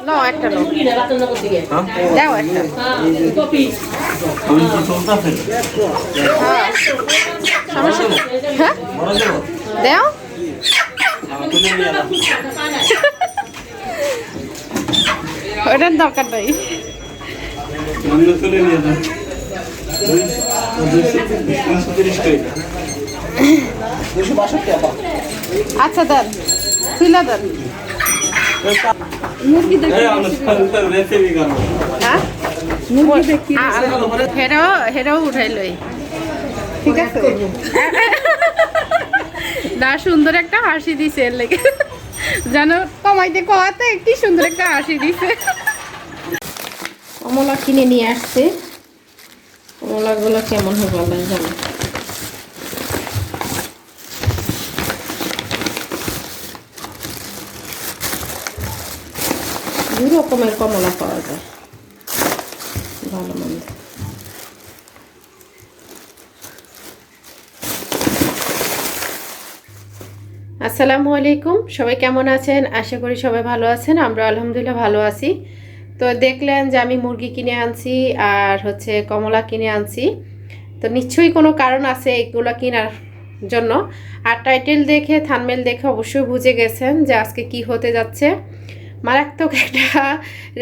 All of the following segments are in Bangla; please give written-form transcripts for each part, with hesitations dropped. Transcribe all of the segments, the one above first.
নাও একটা নাও দাও একটা হ্যাঁ সমস্যা নেই। হ্যাঁ দাও ওটার দরকার নাই। আচ্ছা দেন তুইলা দেন। হেরাও উঠাই লই ঠিক আছে না সুন্দর একটা হাসি দিছে এর লেগে জানো কমাইতে কমাতে কি সুন্দর একটা হাসি দিছে। কমলা কিনে নিয়ে আসছে, কমলাগুলো কেমন হবে আল্লাহ জানে। দু রকমের কমলা পাওয়া যায় ভালো মন্দ। আসসালামু আলাইকুম, সবাই কেমন আছেন? আশা করি সবাই ভালো আছেন। আমরা আলহামদুলিল্লাহ ভালো আছি। তো দেখলেন যে আমি মুরগি কিনে আনছি আর হচ্ছে কমলা কিনে আনছি। তো নিশ্চয়ই কোনো কারণ আছে এগুলো কেনার জন্য। আর টাইটেল দেখে থাম্বনেল দেখে অবশ্যই বুঝে গেছেন যে আজকে কি হতে যাচ্ছে। মারাত্মক একটা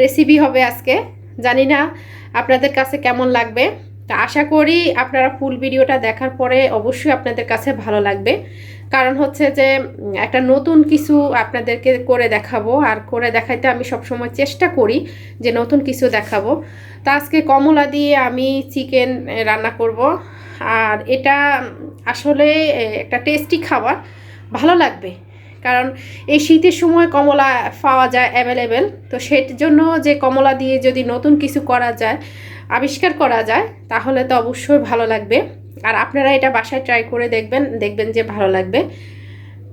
রেসিপি হবে আজকে। জানি না আপনাদের কাছে কেমন লাগবে। তা আশা করি আপনারা ফুল ভিডিওটা দেখার পরে অবশ্যই আপনাদের কাছে ভালো লাগবে। কারণ হচ্ছে যে একটা নতুন কিছু আপনাদেরকে করে দেখাবো, আর করে দেখাইতে আমি সবসময় চেষ্টা করি যে নতুন কিছু দেখাবো। তা আজকে কমলা দিয়ে আমি চিকেন রান্না করব। আর এটা আসলে একটা টেস্টি খাবার, ভালো লাগবে। কারণ এই শীতের সময় কমলা পাওয়া যায় অ্যাভেলেবেল। তো সেই জন্য যে কমলা দিয়ে যদি নতুন কিছু করা যায়, আবিষ্কার করা যায়, তাহলে তো অবশ্যই ভালো লাগবে। আর আপনারা এটা বাসায় ট্রাই করে দেখবেন যে ভালো লাগবে।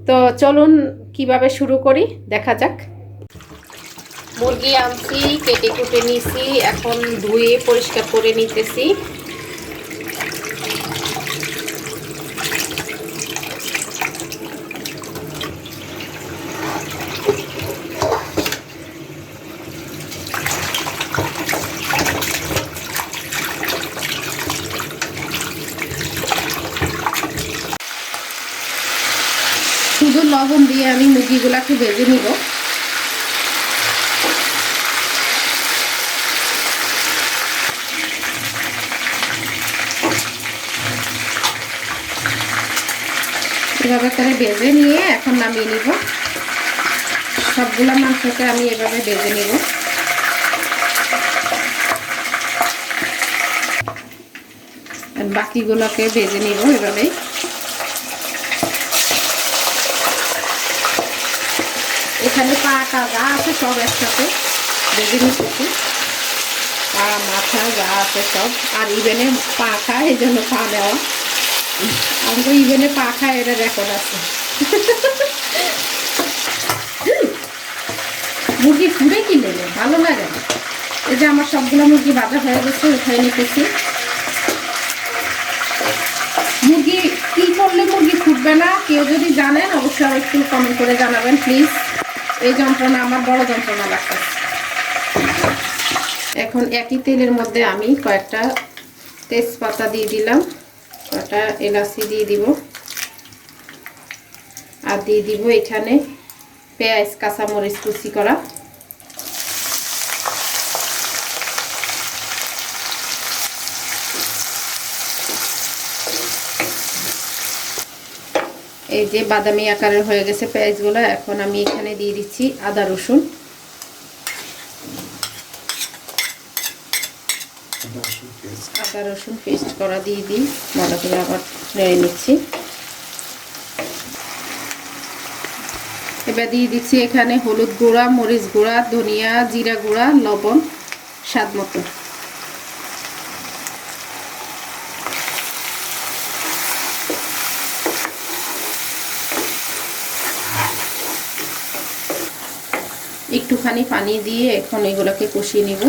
তো চলুন কিভাবে শুরু করি দেখা যাক। মুরগি আনছি, কেটে কুটে নিয়েছি, এখন ধুয়ে পরিষ্কার করে নিতেছি। শুধু লবণ দিয়ে আমি মুরগিগুলাকে ভেজে নিব। এভাবে করে ভেজে নিয়ে এখন নামিয়ে নিব। সবগুলা মাংসকে আমি এভাবে ভেজে নিব। আর বাকিগুলোকে ভেজে নিব এভাবেই। এখানে পাটা যা আছে সব একসাথে ভেজে নিতেছি। পা মাথা যা আছে সব, আর ইভেনে পা খায় এই জন্য পা নেওয়া। আমি তো ইভেনে পা খায় এটা রেকর্ড আছে। মুরগি ফুড়ে কিনে ভালো লাগে না। এই যে আমার সবগুলো মুরগি ভাজা হয়ে গেছে, উঠাই নিতেছি। মুরগি কি করলে মুরগি ফুটবে না কেউ যদি জানেন অবশ্যই একটু কমেন্ট করে জানাবেন প্লিজ। এই যন্ত্রণা আমার বড় যন্ত্রণা লাগছে। এখন একই তেলের মধ্যে আমি কয়েকটা তেজপাতা দিয়ে দিলাম, কয়েকটা এলাচি দিয়ে দিব, আর দিয়ে দিব এখানে পেঁয়াজ কাঁচামরিচ কুচি করা। এই যে বাদামি আকারের হয়ে গেছে পেঁয়াজগুলো। এখন আমি এখানে দিয়ে দিচ্ছি আদা রসুন। আদা রসুন পেস্ট করা দিয়ে দিই, ভালো করে আবার নেড়ে নিচ্ছি। এবার দিয়ে দিচ্ছি এখানে হলুদ গুঁড়া, মরিচ গুঁড়া, ধনিয়া জিরা গুঁড়া, লবণ স্বাদ মতো। একটুখানি পানি দিয়ে এখন এগুলোকে কষিয়ে নিব।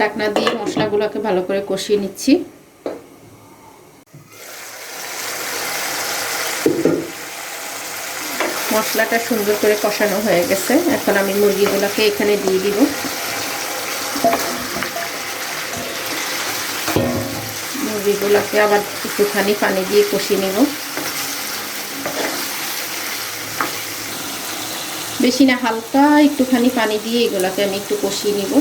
ঢাকনা দিয়ে মশলাগুলোকে ভালো করে কষিয়ে নিচ্ছি। মশলাটা সুন্দর করে কষানো হয়ে গেছে। এখন আমি মুরগিগুলোকে এখানে দিয়ে দিব। মুরগিগুলোকে আবার একটুখানি পানি দিয়ে কষিয়ে নেব, বেশি না, হালকা একটুখানি পানি দিয়ে এগুলোকে আমি একটু কষিয়ে নিব।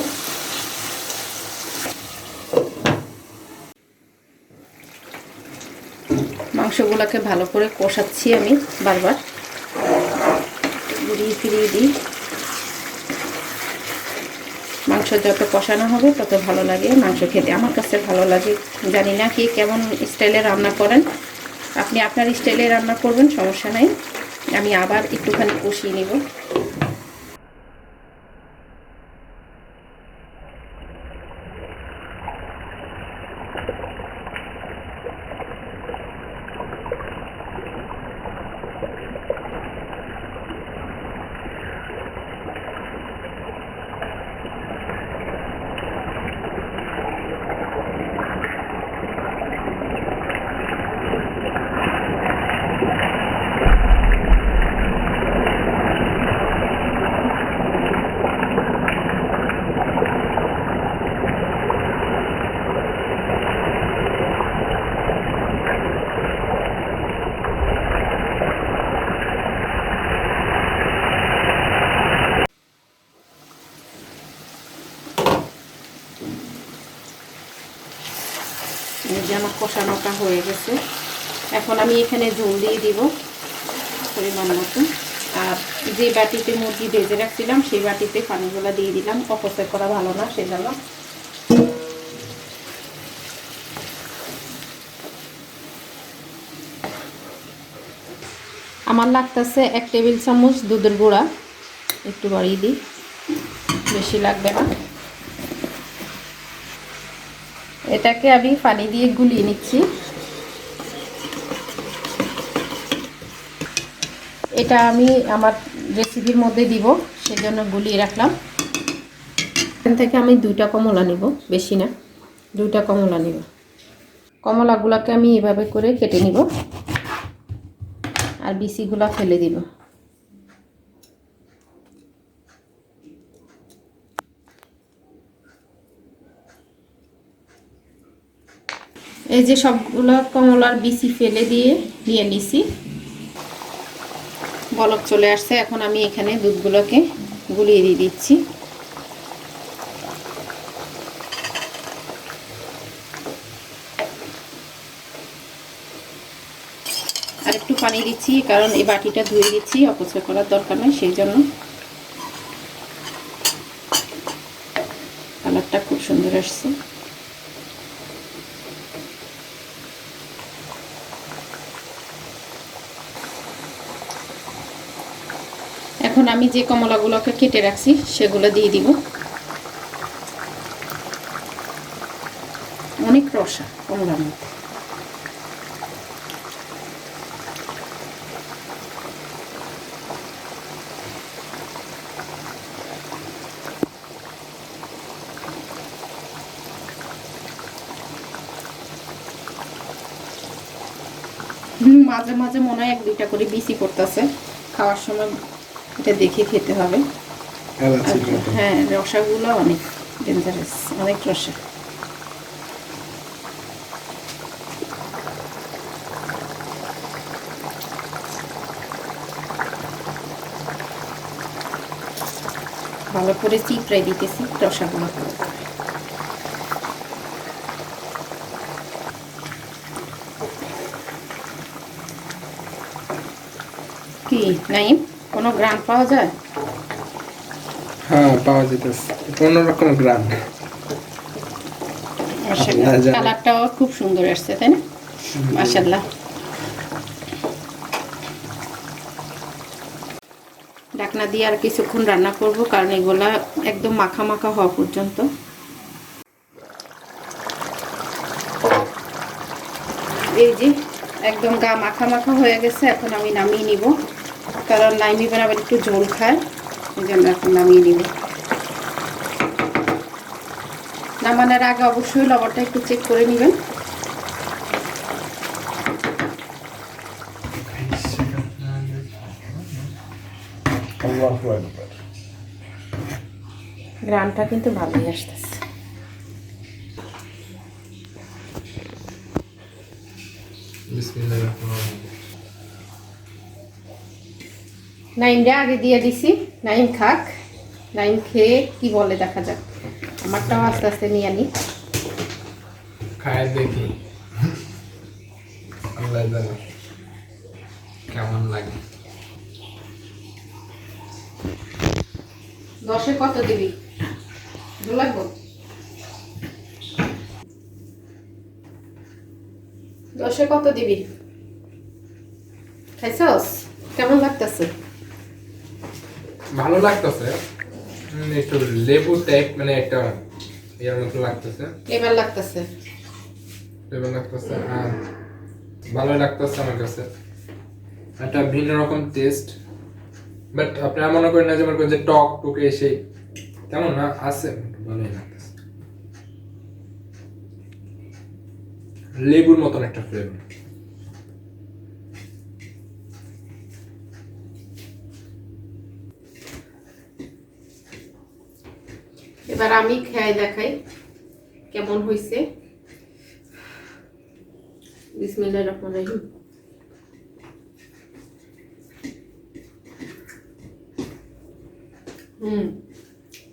মাংসগুলোকে ভালো করে কষাচ্ছি আমি, বারবার ঘুরিয়ে ফিরিয়ে দিই। মাংস যত কষানো হবে তত ভালো লাগে মাংস খেতে, আমার কাছে ভালো লাগে। জানি না কি কেমন স্টাইলে রান্না করেন, আপনি আপনার স্টাইলে রান্না করবেন, সমস্যা নাই। আমি আবার একটুখানি কষিয়ে নিব। এই যে আমার কষানোটা হয়ে গেছে। এখন আমি এখানে ঝোল দিয়ে দিব পরিমাণ মতো। আর যে বাটিতে মুরগি ভেজে রাখছিলাম সেই বাটিতে পানিগুলো দিয়ে দিলাম, অপচয় করা ভালো না সেজন্য। আমার লাগতেছে 1 টেবিল চামচ দুধের গুঁড়া, একটু বাড়িয়ে দিই, বেশি লাগবে না। এটাকে আমি পানি দিয়ে গুলিয়ে নিচ্ছি। এটা আমি আমার রেসিপির মধ্যে দিব, সেজন্য গুলিয়ে রাখলাম। এখান থেকে আমি 2টা কমলা নিব, বেশি না, 2টা কমলা নিব। কমলাগুলোকে আমি এভাবে করে কেটে নিব আর বিচিগুলো ফেলে দিব। এই যে সবগুলো কমলার বিচি ফেলে দিয়ে নিছি, বলক চলে আসছে। এখন আমি এখানে দুধগুলোকে গুলিয়ে দিয়ে দিচ্ছি। আর একটু পানি দিচ্ছি, কারণ এই বাটিটা ধুয়ে দিচ্ছি, অপচয় করার দরকার নেই, সেই জন্য। কালারটা খুব সুন্দর আসছে। এখন আমি যে কমলাগুলোকে কেটে রাখছি সেগুলো দিয়ে দিব। অনেক রসা কমলার মধ্যে। মাঝে মাঝে মনে হয় 1-2টা করে বিচি পড়তেছে, খাওয়ার সময় এটা দেখে খেতে হবে। হ্যাঁ, রসাগুলো অনেক ডেঞ্জারাস, অনেক রসা। ভালো করে চিপড়াই দিতেছি রসাগুলো। কি নাইম, কোনো গ্রাম পাওয়া যায়? হ্যাঁ, পাওয়া যেতেছে অন্যরকম গ্রাম। মাশাআল্লাহ, কালারটাও খুব সুন্দর আসছে, তাই না? মাশাআল্লাহ। ঢাকনা দিয়ে আর কিছুক্ষণ রান্না করব, কারণ এগুলা একদম মাখা মাখা হওয়া পর্যন্ত। এই যে একদম গা মাখা মাখা হয়ে গেছে। এখন আমি নামিয়ে নিব, কারণ নাইমিবেন আবার একটু ঝোল খায়, এই জন্য এখন নামিয়ে নিব। নামানোর আগে অবশ্যই লবণটা একটু চেক করে নেবেন। আল্লাহু আকবার। গ্রানটা কিন্তু ভালোই আসতেছে। বিসমিল্লাহির রহমানির রহিম। নাইমটা আগে দিয়ে দিছি, নাইম খাক, নাইম খেয়ে কি বলে দেখা যাক। আমারটাও আস্তে আস্তে নিয়ে আনি। খায় দেখি আল্লাহ জানে কেমন লাগে। 10-এ কত দিবি? ভালো লাগবো? 10-এ কত দিবি? খাইছস? কেমন লাগতেছে? ভালো লাগতেছে, একটু লেবু টাইপ, মানে একটা ইয়ার মতো লাগতেছে। এবার লাগতেছে। লেবু লাগতেছে আর ভালোই লাগতেছে আমার কাছে। একটা ভিন্ন রকম টেস্ট, বাট আপনারা মনে করেন না যে মনে করেন যে টক টকে এসে তেমন না, আছে ভালোই লাগতেছে। লেবুর মতন একটা ফ্লেভার। এবার আমি খেয়ে দেখাই কেমন হইছে। বিসমিল্লাহির রহমানির রহিম।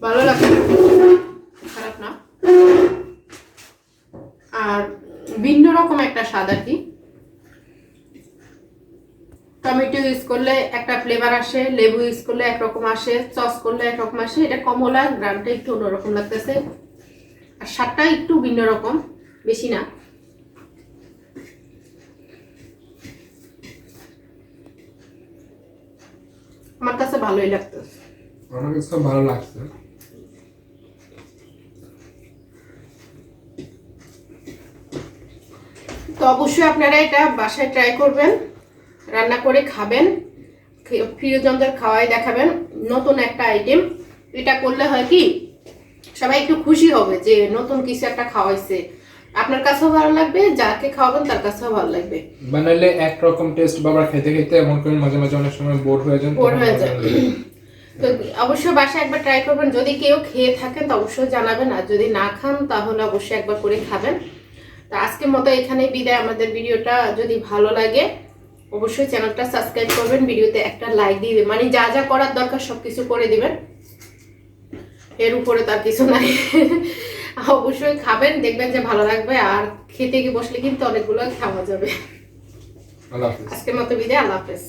ভালো লাগছে, খারাপ না। আর ভিন্ন রকম একটা স্বাদ আর কি। টমেটো ইউজ করলে একটা ফ্লেভার আসে, লেবু ইউজ করলে একরকম আসে, সস করলে একরকম আসে। এটা কমলা, গ্রানটা একটু অন্যরকম লাগতেছে, আর স্বাদটা একটু ভিন্ন রকম, বেশি না। আমার কাছে ভালোই লাগতেছে। আমার কাছে ভালো লাগছে। তো অবশ্যই আপনারা এটা বাসায় ট্রাই করবেন, রান্না করে খাবেন, প্রিয়জনদের খাওয়াই দেখাবেন। নতুন একটা আইটেম, এটা করলে হয় কি সবাই একটু খুশি হবে যে নতুন কিছু একটা খাওয়াইছে। আপনার কাছেও ভালো লাগবে, যাকে খাওয়াবেন তার কাছেও ভালো লাগবে। বানাইলে একরকম টেস্ট, বাবার খেতে খেতে এমন করে মাঝে মাঝে অনেক সময় বোর হয়ে যান। তো অবশ্যই বাসায় একবার ট্রাই করবেন। যদি কেউ খেয়ে থাকেন তো অবশ্যই জানাবেন, আর যদি না খান তাহলে অবশ্যই একবার করে খাবেন। তো আজকের মতো এখানেই বিদায়। আমাদের ভিডিওটা যদি ভালো লাগে অবশ্যই চ্যানেলটা সাবস্ক্রাইব করবেন, ভিডিওতে একটা লাইক দিয়ে দিবেন, মানে যা যা করার দরকার সবকিছু করে দিবেন, এর উপরে তার কিছু নাই। অবশ্যই খাবেন, দেখবেন যে ভালো লাগবে, আর খেতে গিয়ে বসলে কিন্তু অনেকগুলো খাওয়া যাবে। আল্লাহ হাফেজ। আজকের মতো বিদায়, আল্লাহ হাফেজ।